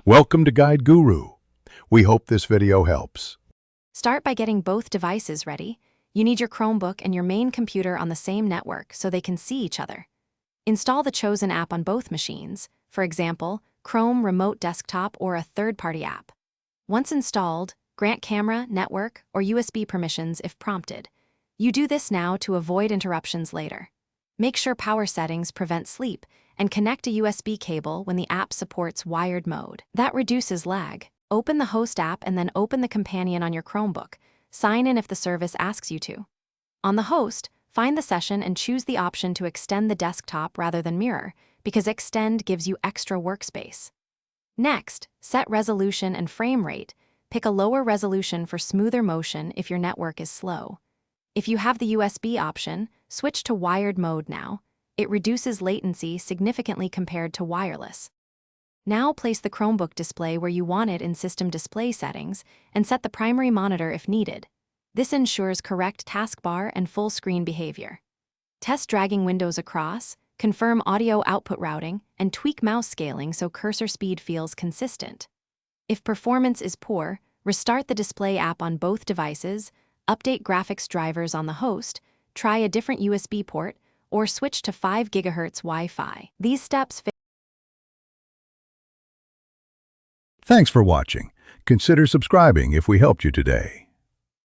Welcome to Guide Guru. We hope this video helps. Start by getting both devices ready. You need your Chromebook and your main computer on the same network so they can see each other. Install the chosen app on both machines, for example, Chrome Remote Desktop or a third-party app. Once installed, grant camera, network, or USB permissions if prompted. You do this now to avoid interruptions later. Make sure power settings prevent sleep and connect a USB cable when the app supports wired mode. That reduces lag. Open the host app and then open the companion on your Chromebook. Sign in if the service asks you to. On the host, find the session and choose the option to extend the desktop rather than mirror, because extend gives you extra workspace. Next, set resolution and frame rate. Pick a lower resolution for smoother motion if your network is slow. If you have the USB option, switch to wired mode now. It reduces latency significantly compared to wireless. Now place the Chromebook display where you want it in System Display Settings and set the primary monitor if needed. This ensures correct taskbar and full screen behavior. Test dragging windows across, confirm audio output routing, and tweak mouse scaling so cursor speed feels consistent. If performance is poor, restart the display app on both devices, update graphics drivers on the host, try a different USB port, or switch to 5 GHz Wi-Fi. These steps Thanks for watching. Consider subscribing if we helped you today.